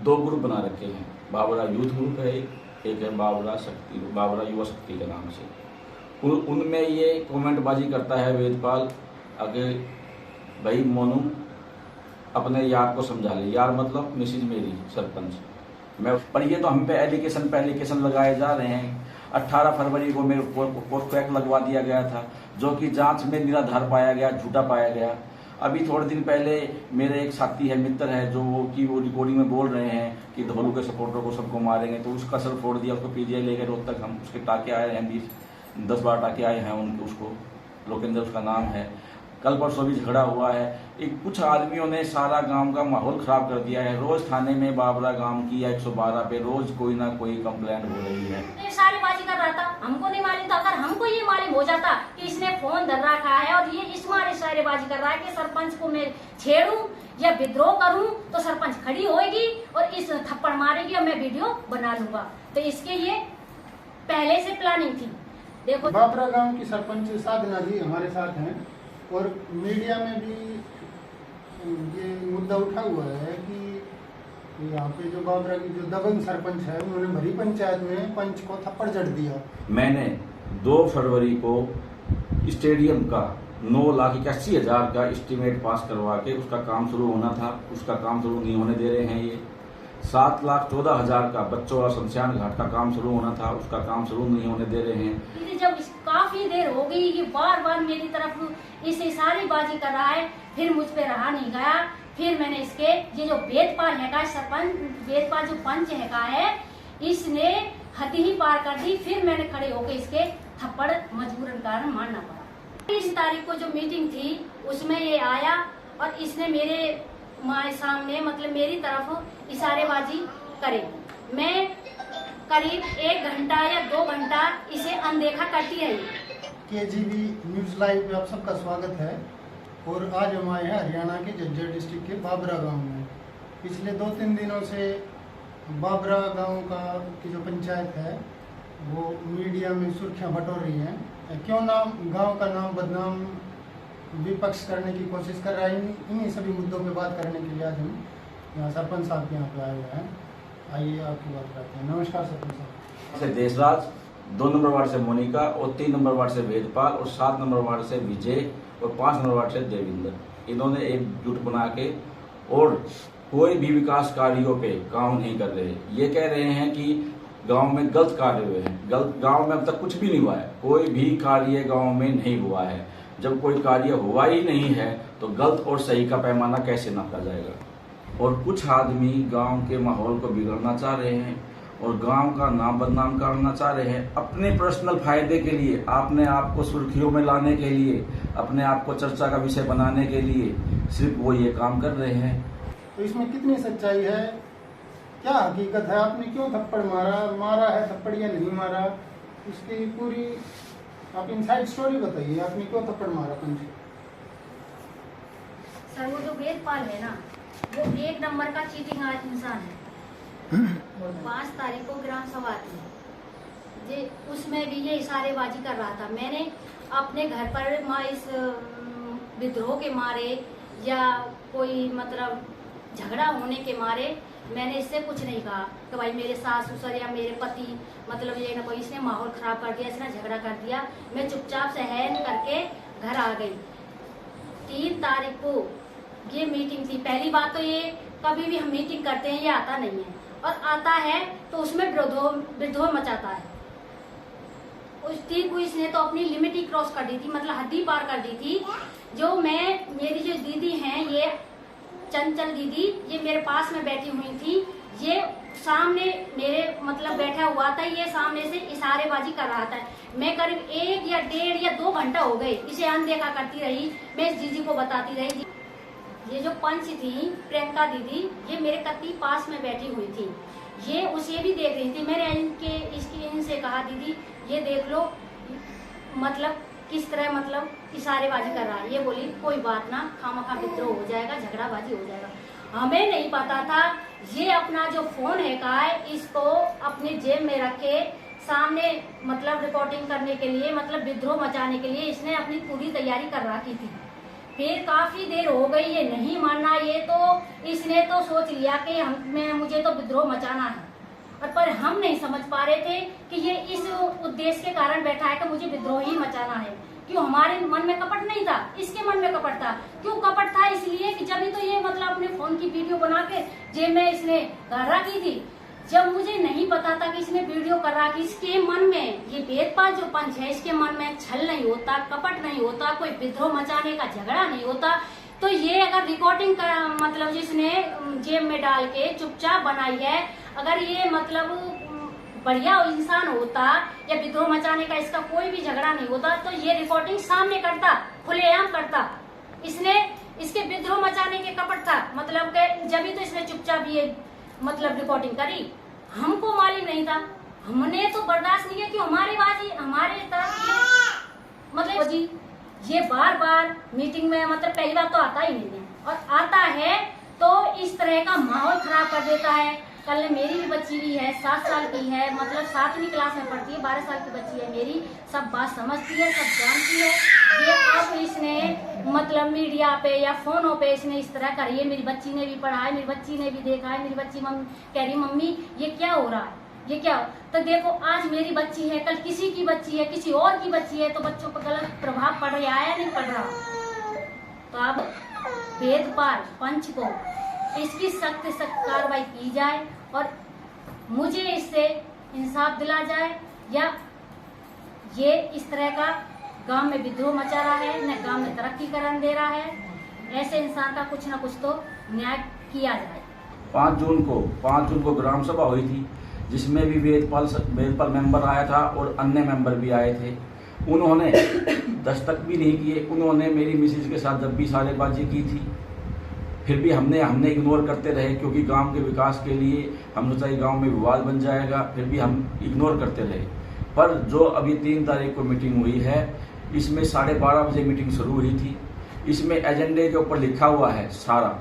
दो ग्रुप बना रखे हैं। बाबरा यूथ ग्रुप है, एक है बाबरा युवा शक्ति के नाम से। उनमें ये कमेंटबाजी करता है वेदपाल, अगर भाई मोनू अपने यार को समझा ले, यार मतलब मिसिज मेरी सरपंच मैं, पर ये तो हम पे एलिगेशन लगाए जा रहे हैं। 18 फरवरी को मेरे को लगवा दिया गया था, जो कि जांच में निराधार पाया गया, झूठा पाया गया। अभी थोड़े दिन पहले मेरे एक साथी है, मित्र है, जो वो रिकॉर्डिंग में बोल रहे हैं कि धोलू के सपोर्टर को सबको मारेंगे, तो उसका सर फोड़ दिया, उसको पीजीआई ले गए रोहतक। हम उसके टाके आए हैं, 10-12 टाके आए हैं उनके, उसको लोकेंद्र उसका नाम है। कल परसों भी झगड़ा हुआ है। एक कुछ आदमियों ने सारा गांव का माहौल खराब कर दिया है। रोज थाने में बाबरा गांव की या 112 पे रोज कोई ना कोई कंप्लेंट हो रही है। ये सारेबाजी कर रहा था, हमको नहीं मालूम था। अगर हमको ये मालूम हो जाता कि इसने फोन धर रखा है और ये इस मारे सारेबाजी कर रहा है कि सरपंच को मैं छेड़ूं या विद्रोह करूं, तो सरपंच खड़ी होएगी और इस थप्पड़ मारेगी और मैं वीडियो बना लूंगा। तो इसके ये पहले से प्लानिंग थी। देखो, बाबरा गांव की सरपंच साधना जी हमारे साथ हैं और मीडिया में भी ये मुद्दा उठा हुआ है कि यहाँ पे जो बाबरा की जो दबंग सरपंच है, उन्होंने भरी पंचायत में पंच को थप्पड़ जड़ दिया। मैंने 2 फरवरी को स्टेडियम का 9,81,000 का एस्टीमेट पास करवा के उसका काम शुरू होना था, उसका काम शुरू नहीं होने दे रहे हैं। ये 7,14,000 का बच्चों वाला शमशान घाट का काम शुरू होना था, उसका काम शुरू नहीं होने दे रहे हैं। जब काफी देर हो गई, ये बार बार मेरी तरफ इस इशारेबाजी कर रहा है, फिर मुझ पे रहा नहीं गया। फिर मैंने इसके ये जो वेदपाल है का सरपंच, वेदपाल जो पंच है का है, इसने हद ही पार कर दी। फिर मैंने खड़े होकर इसके थप्पड़ मजबूरन कारण मारना पड़ा। 30 तारीख को जो मीटिंग थी उसमें ये आया और इसने मेरे माँ सामने मतलब मेरी तरफ इशारेबाजी करे। मैं करीब 1 घंटा या 2 घंटा इसे अनदेखा करती रही। केजीबी न्यूज लाइव में आप सबका स्वागत है। और आज हम आए हैं हरियाणा के झज्जर डिस्ट्रिक्ट के बाबरा गांव में। पिछले 2-3 दिनों से बाबरा गांव का की जो पंचायत है वो मीडिया में सुर्खियां बटोर रही हैं। क्यों नाम गांव का नाम बदनाम विपक्ष करने की कोशिश कर रहा है। इन्हीं सभी मुद्दों पे बात करने के लिए आज हम यहाँ सरपंच साहब के यहाँ पे आए हुए हैं। आइए आपकी बात करते हैं। नमस्कार सरपंच साहब। से देशराज, 2 नंबर वार्ड से मोनिका और 3 नंबर वार्ड से वेदपाल और 7 नंबर वार्ड से विजय और 5 नंबर वार्ड से देविंदर, इन्होंने एकजुट बना के और कोई भी विकास कार्यों पे काम नहीं कर रहे। ये कह रहे हैं कि गांव में गलत कार्य हुए हैं। गांव में अब तक कुछ भी नहीं हुआ है, कोई भी कार्य गांव में नहीं हुआ है। जब कोई कार्य हुआ ही नहीं है तो गलत और सही का पैमाना कैसे नापा जाएगा। और कुछ आदमी गांव के माहौल को बिगड़ना चाह रहे हैं और गांव का नाम बदनाम करना चाह रहे हैं अपने पर्सनल फायदे के लिए, अपने आप को सुर्खियों में लाने के लिए, अपने आप को चर्चा का विषय बनाने के लिए सिर्फ वो ये काम कर रहे हैं। तो इसमें कितनी सच्चाई है, क्या हकीकत है? आपने क्यों थप्पड़ मारा है थप्पड़ या नहीं मारा, उसकी पूरी आप इनसाइड स्टोरी बताइए। आपने क्यों थप्पड़ मारा पंच? सर, वो जो वेदपाल है ना, वो 1 नंबर का चीटिंग इंसान है। 5 तारीख को ग्राम सभा थी, जे उसमें भी ये इशारेबाजी कर रहा था। मैंने अपने घर पर इस विद्रोह के मारे या कोई मतलब झगड़ा होने के मारे मैंने इससे कुछ नहीं कहा कि भाई मेरे सास ससुर या मेरे पति मतलब ये ना कोई, इसने माहौल खराब कर दिया, इसने झगड़ा कर दिया। मैं चुपचाप से हैन करके घर आ गई। 3 तारीख को ये मीटिंग थी। पहली बात तो ये कभी भी हम मीटिंग करते हैं ये आता नहीं है, और आता है तो उसमें विद्रोह मचाता है। उस दिन को इसने तो अपनी लिमिट ही क्रॉस कर दी थी, मतलब हद ही पार कर दी थी। जो मेरी जो दीदी हैं, ये चंचल दीदी, ये मेरे पास में बैठी हुई थी। ये सामने मेरे मतलब बैठा हुआ था, ये सामने से इशारेबाजी कर रहा था। मैं करीब 1 या 1.5 या 2 घंटा हो गए इसे अनदेखा करती रही। मैं इस दीदी को बताती रही। ये जो पंच थी प्रियंका दीदी, ये मेरे कत्ती पास में बैठी हुई थी। ये उसे भी देख रही थी। मैंने इनसे कहा दीदी ये देख लो मतलब किस तरह मतलब इशारेबाजी कर रहा है। ये बोली कोई बात ना, खामखा विद्रोह हो जाएगा, झगड़ाबाजी हो जाएगा। हमें नहीं पता था ये अपना जो फोन है का है, इसको अपने जेब में रखे सामने मतलब रिकॉर्डिंग करने के लिए, मतलब विद्रोह मचाने के लिए इसने अपनी पूरी तैयारी कर रखी थी। फिर काफी देर हो गई, ये नहीं मानना, ये तो इसने तो सोच लिया कि मुझे तो विद्रोह मचाना है, पर हम नहीं समझ पा रहे थे कि ये इस उद्देश्य के कारण बैठा है कि मुझे विद्रोह ही मचाना है। क्यों? हमारे मन में कपट नहीं था, इसके मन में कपट था। क्यों कपट था? इसलिए कि जब तो ये मतलब अपने फोन की वीडियो बना के जेब में इसने धारा की थी, जब मुझे नहीं पता था कि इसने वीडियो कर रहा, कि इसके मन में ये वेदपाल जो पंच है, इसके मन में छल नहीं होता, कपट नहीं होता, कोई विद्रोह मचाने का झगड़ा नहीं होता, तो ये अगर रिकॉर्डिंग का मतलब जिसने जेब में डाल के चुपचाप बनाई है, अगर ये मतलब बढ़िया इंसान होता या विद्रोह मचाने का इसका कोई भी झगड़ा नहीं होता, तो ये रिकॉर्डिंग सामने करता, खुलेआम करता। इसने इसके विद्रोह मचाने के कपट था, मतलब के जब ही तो इसने चुपचाप ये मतलब रिकॉर्डिंग करी। हमको मालूम नहीं था, हमने तो बर्दाश्त नहीं किया कि हमारी बाजी हमारे तरफ ये मतलब जी ये बार बार मीटिंग में मतलब पहली बार तो आता ही नहीं है, और आता है तो इस तरह का माहौल खराब कर देता है। कल मेरी भी बच्ची भी है, 7 साल की है, मतलब 7वीं क्लास में पढ़ती है, 12 साल की बच्ची है मेरी, सब बात समझती है, सब जानती है। ये अब इसने मतलब मीडिया पे या फोनों पे इसने इस तरह करी है। मेरी बच्ची ने भी पढ़ा है, मेरी बच्ची ने भी देखा है, मेरी बच्ची कह रही मम्मी ये क्या हो रहा है, ये क्या? तो देखो आज मेरी बच्ची है, कल किसी की बच्ची है, किसी और की बच्ची है, तो बच्चों पर गलत प्रभाव पड़ रहा है या नहीं पड़ रहा? तो अब वेदपाल पंच को इसकी सख्त से सख्त कार्रवाई की जाए और मुझे इससे इंसाफ दिला जाए, या ये इस तरह का गांव में विद्रोह मचा रहा है, न गांव में तरक्की करने दे रहा है। ऐसे इंसान का कुछ न कुछ तो न्याय किया जाए। 5 जून को ग्राम सभा हुई थी, जिसमें भी वेदपाल मेंबर आया था और अन्य मेंबर भी आए थे। उन्होंने दस्तक भी नहीं किए। उन्होंने मेरी मिसेज के साथ जब भी सारेबाजी की थी, फिर भी हमने इग्नोर करते रहे, क्योंकि गांव के विकास के लिए हम सोचा गांव में विवाद बन जाएगा, फिर भी हम इग्नोर करते रहे। पर जो अभी 3 तारीख को मीटिंग हुई है, इसमें 12:30 बजे मीटिंग शुरू हुई थी। इसमें एजेंडे के ऊपर लिखा हुआ है सारा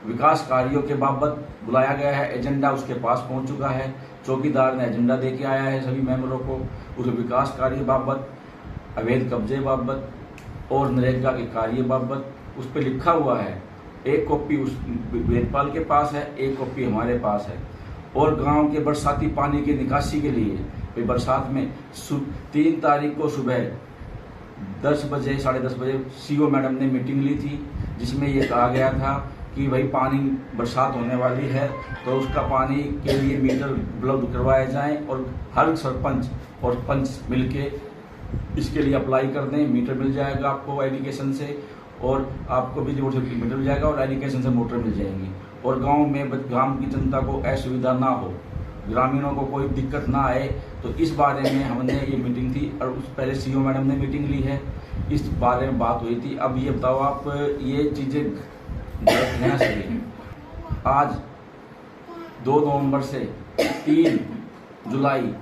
विकास कार्यों के बाबत बुलाया गया है। एजेंडा उसके पास पहुंच चुका है, चौकीदार ने एजेंडा दे के आया है सभी मेंबरों को। उस विकास कार्य बाबत, अवैध कब्जे बाबत और नरेगा के कार्य बाबत उस पर लिखा हुआ है। एक कॉपी उस वेदपाल के पास है, एक कॉपी हमारे पास है। और गांव के बरसाती पानी की निकासी के लिए बरसात में 3 तारीख को सुबह 10 बजे 10:30 बजे सीओ मैडम ने मीटिंग ली थी, जिसमें ये कहा गया था कि भाई पानी बरसात होने वाली है तो उसका पानी के लिए मीटर उपलब्ध करवाए जाएं और हर सरपंच और पंच मिलके इसके लिए अप्लाई कर दें। मीटर मिल जाएगा आपको एडुकेशन से, और आपको बिजली बोर्ड से मीटर मिल जाएगा और एडुकेशन से मोटर मिल जाएंगी, और गांव में गांव की जनता को असुविधा ना हो, ग्रामीणों को कोई दिक्कत ना आए। तो इस बारे में हमने ये मीटिंग थी, और उस पहले सीओ मैडम ने मीटिंग ली है, इस बारे में बात हुई थी। अब ये बताओ आप, ये चीज़ें गलत हैं सही। आज 2 नवंबर से 3 जुलाई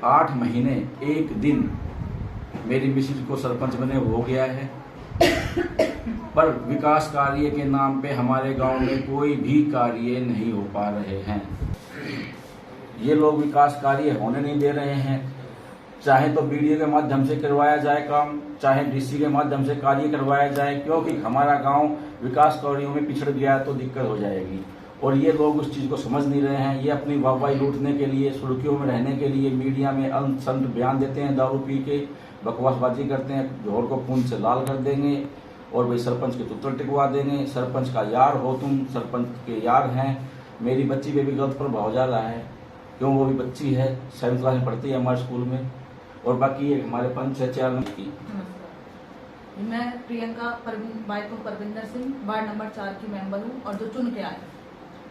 8 महीने 1 दिन मेरी मिसेज को सरपंच बने हो गया है, पर विकास कार्य के नाम पे हमारे गांव में कोई भी कार्य नहीं हो पा रहे हैं। ये लोग विकास कार्य होने नहीं दे रहे हैं। चाहे तो बीडीओ के माध्यम से करवाया जाए काम, चाहे डीसी के माध्यम से कार्य करवाया जाए, क्योंकि हमारा गांव विकास कार्यों में पिछड़ गया तो दिक्कत हो जाएगी। और ये लोग उस चीज़ को समझ नहीं रहे हैं। ये अपनी वाहवाही लूटने के लिए, सुर्खियों में रहने के लिए मीडिया में अंत संत बयान देते हैं, दारू पी के बकवासबाजी करते हैं, जोड़ को खून से लाल कर देंगे और भाई सरपंच के पुत्र टिकवा देंगे। सरपंच का यार हो तुम, सरपंच के यार हैं। मेरी बच्ची पे भी गलत प्रभाव जा रहा है, क्यों? वो भी बच्ची है, 7वीं क्लास में पढ़ती है हमारे स्कूल में। और बाकी ये हमारे पंच है 4 नंबर की। मैं प्रियंका परविंदर सिंह वार्ड नंबर 4 की मेंबर हूँ, और जो चुन के आए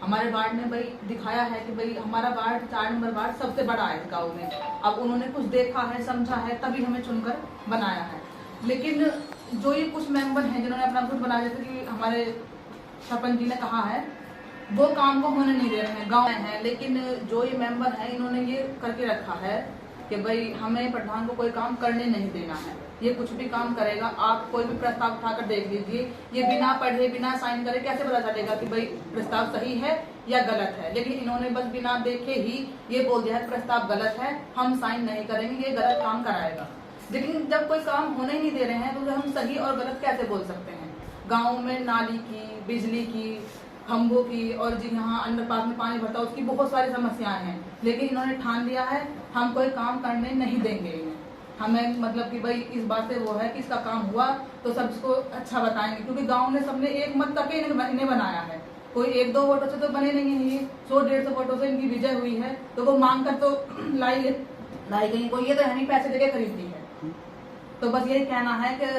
हमारे वार्ड में भाई दिखाया है कि भाई हमारा वार्ड 4 नंबर वार्ड सबसे बड़ा है गाँव में। अब उन्होंने कुछ देखा है, समझा है, तभी हमें चुनकर बनाया है। लेकिन जो ये कुछ मेंबर हैं जिन्होंने अपना खुद बनाया, जैसे कि हमारे सरपंच जी ने कहा है, वो काम को होने नहीं दे रहे हैं गाँव में है। लेकिन जो ये मेंबर हैं इन्होंने ये करके रखा है कि भाई हमें प्रधान को कोई काम करने नहीं देना है, ये कुछ भी काम करेगा। आप कोई भी प्रस्ताव उठाकर देख लीजिए, ये बिना पढ़े बिना साइन करे कैसे पता चलेगा कि भाई प्रस्ताव सही है या गलत है। लेकिन इन्होंने बस बिना देखे ही ये बोल दिया है प्रस्ताव गलत है, हम साइन नहीं करेंगे, ये गलत काम कराएगा। लेकिन जब कोई काम होने ही नहीं दे रहे हैं तो हम सही और गलत कैसे बोल सकते हैं? गांव में नाली की, बिजली की, खंभों की और जी यहाँ अंडरपास में पानी भरता है, उसकी बहुत सारी समस्याएं हैं। लेकिन इन्होंने ठान लिया है हम कोई काम करने नहीं देंगे इन्हें। हमें मतलब कि भाई इस बात से वो है कि इसका काम हुआ तो सब इसको अच्छा बताएंगे, क्योंकि गांव ने सबने एक मत करके इन्हें बनाया है। कोई 1-2 वोटों से तो बने नहीं है, ये 100-150 वोटों से इनकी विजय हुई है, तो वो मांग कर तो लाई गई, कोई ये तो है नहीं पैसे देके खरीदी है। तो बस यही कहना है कि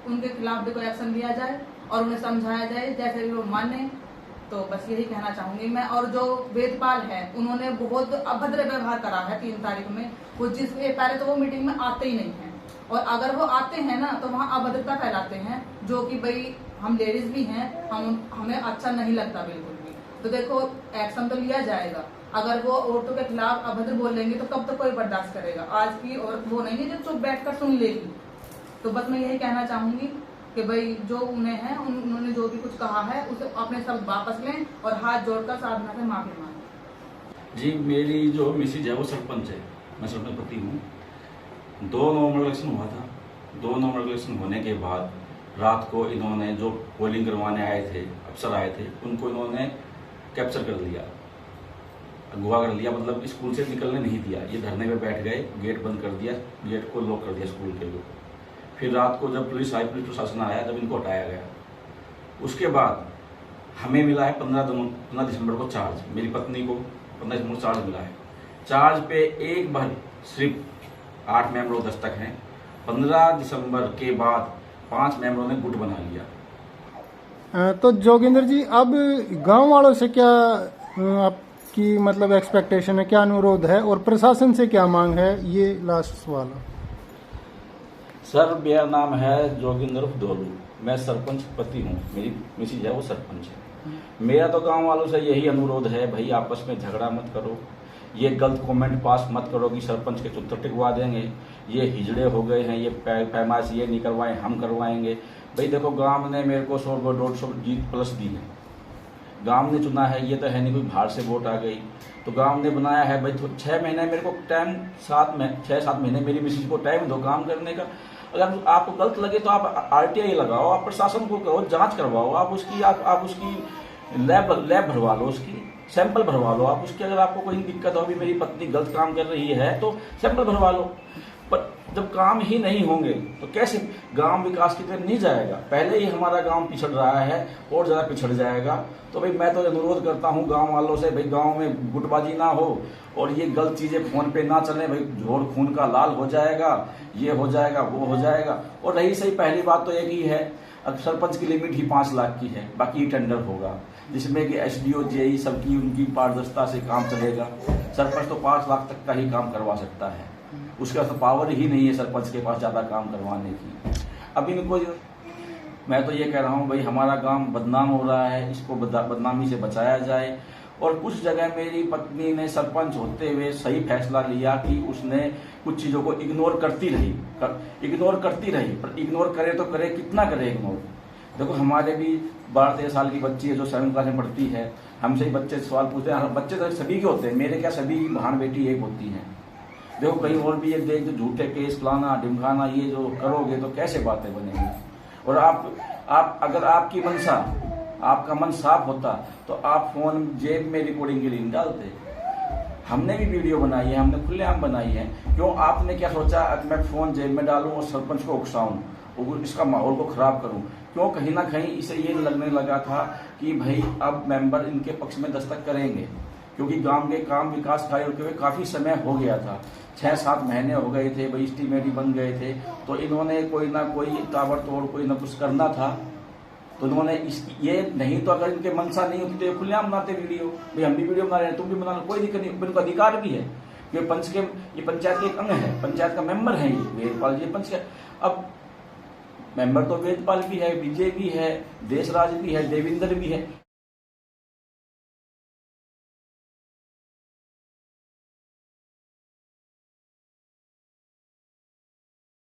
उनके खिलाफ भी कोई एक्शन लिया जाए और उन्हें समझाया जाए जैसे भी वो माने। तो बस यही कहना चाहूंगी मैं। और जो वेदपाल है उन्होंने बहुत अभद्र व्यवहार करा है 3 तारीख में। वो पहले तो वो मीटिंग में आते ही नहीं है, और अगर वो आते हैं ना तो वहाँ अभद्रता फैलाते हैं, जो कि भाई हम लेडीज भी हैं, हमें अच्छा नहीं लगता बिल्कुल भी। तो देखो एक्शन तो लिया जाएगा। अगर वो औरतों के खिलाफ अभद्र बोलेंगे तो कब तक कोई बर्दाश्त करेगा। आज की औरत वो नहीं है जो चुप बैठकर सुन लेगी। तो बस मैं यही कहना चाहूंगी कि भाई जो उन्हें है उन्होंने जो भी कुछ कहा है उसे अपने सब वापस लें और हाथ जोड़कर साधना से माफी मांगें। जी, मेरी जो मिसेज है वो सरपंच है, मैं सरपंच पति हूँ। 2 नवंबर इलेक्शन हुआ था। 2 नवंबर इलेक्शन होने के बाद रात को इन्होंने जो पोलिंग करवाने आए थे, अफसर आए थे, उनको इन्होंने कैप्चर कर लिया, अगवा कर लिया, मतलब स्कूल से निकलने नहीं दिया। ये धरने पे बैठ गए, गेट बंद कर दिया, गेट को लॉक कर दिया स्कूल के ऊपर। फिर रात को जब पुलिस आई, पुलिस प्रशासन आया, जब इनको हटाया गया। उसके बाद हमें मिला है 15 दिसंबर को चार्ज, मेरी पत्नी को 15 दिसंबर को चार्ज मिला है। चार्ज पे एक बार सिर्फ 8 मेंबरों दस्तक हैं। 15 दिसंबर के बाद 5 मेंबरों ने गुट बना लिया। तो जोगिंदर जी, अब गांव वालों से क्या आपकी मतलब एक्सपेक्टेशन है, क्या अनुरोध है, और प्रशासन से क्या मांग है, ये लास्ट सवाल है। सर, मेरा नाम है जोगिंदर डोलू, मैं सरपंच पति हूँ, मेरी मिसेज है वो सरपंच है। मेरा तो गांव वालों से यही अनुरोध है, भाई आपस में झगड़ा मत करो, ये गलत कमेंट पास मत करो कि सरपंच के चुत्तर टिकवा देंगे, ये हिजड़े हो गए हैं, ये पैमाइश ये नहीं करवाएं, हम करवाएंगे। भाई देखो, गांव ने मेरे को 100-150 जीत प्लस दी है, गांव ने चुना है, ये तो है नहीं कोई बाहर से वोट आ गई। तो गांव ने बनाया है भाई, तो 6 महीने मेरे को टाइम, 6-7 महीने मेरी मिसेज को टाइम दो काम करने का। अगर आपको गलत लगे तो आप RTI लगाओ, आप प्रशासन को कहो, जांच करवाओ, आप उसकी लैब भरवा लो, उसकी सैंपल भरवा लो आप उसकी। अगर आपको कोई दिक्कत हो, भी मेरी पत्नी गलत काम कर रही है तो सैंपल भरवा लो। पर जब काम ही नहीं होंगे तो कैसे गांव विकास की तरफ नहीं जाएगा। पहले ही हमारा गांव पिछड़ रहा है और ज़्यादा पिछड़ जाएगा। तो भाई मैं तो अनुरोध करता हूं गांव वालों से, भाई गांव में गुटबाजी ना हो और ये गलत चीज़ें फोन पे ना चलें। भाई झोड़ खून का लाल हो जाएगा, ये हो जाएगा, वो हो जाएगा। और रही सही पहली बात तो एक ही है, अब सरपंच की लिमिट ही 5 लाख की है, बाकी टेंडर होगा जिसमें कि SDO JE सबकी उनकी पारदर्शिता से काम चलेगा। सरपंच तो 5 लाख तक का ही काम करवा सकता है, उसका तो पावर ही नहीं है सरपंच के पास ज़्यादा काम करवाने की। अब इनको मैं तो ये कह रहा हूँ भाई हमारा गांव बदनाम हो रहा है, इसको बदनामी से बचाया जाए। और कुछ जगह मेरी पत्नी ने सरपंच होते हुए सही फैसला लिया कि उसने कुछ चीज़ों को इग्नोर करती रही, पर इग्नोर करे तो करे, कितना करे इग्नोर। देखो हमारे भी 12-13 साल की बच्ची है जो 7वीं क्लास में पढ़ती है, हमसे ही बच्चे सवाल पूछते हैं। बच्चे तो सभी के होते हैं, मेरे क्या सभी बहन बेटी एक होती हैं। देखो कहीं और भी ये देख जो झूठे केस फलाना ढिमकाना ये जो करोगे तो कैसे बातें बनेंगी। और आप अगर आपकी मनसा, आपका मन साफ होता तो आप फोन जेब में रिकॉर्डिंग के लिए नहीं डालते। हमने भी वीडियो बनाई है, हमने खुलेआम बनाई है। क्यों आपने क्या सोचा मैं फोन जेब में डालूं और सरपंच को उकसाऊं और इसका माहौल को खराब करूं। क्यों कहीं ना कहीं इसे ये लगने लगा था कि भाई अब मेंबर इनके पक्ष में दस्तक करेंगे, क्योंकि गांव के काम विकास कार्य होते हुए काफी समय हो गया था, 6-7 महीने हो गए थे, भाई एस्टीमेट ही बन गए थे। तो इन्होंने कोई ना कोई ताबड़तोड़ कोई ना कुछ करना था। तो इन्होंने ये नहीं तो अगर इनके मनसा नहीं होती तो ये खुलेआम बनाते वीडियो, भाई हम भी वीडियो बना रहे हैं तुम भी बना लो, कोई दिक्कत नहीं, इनका अधिकार भी है। ये पंचायत के एक अंग है, पंचायत का मेंबर है ये वेदपाल जी पंचायत। अब मेंबर तो वेदपाल भी है, विजय भी है, देशराज भी है, देविंदर भी है।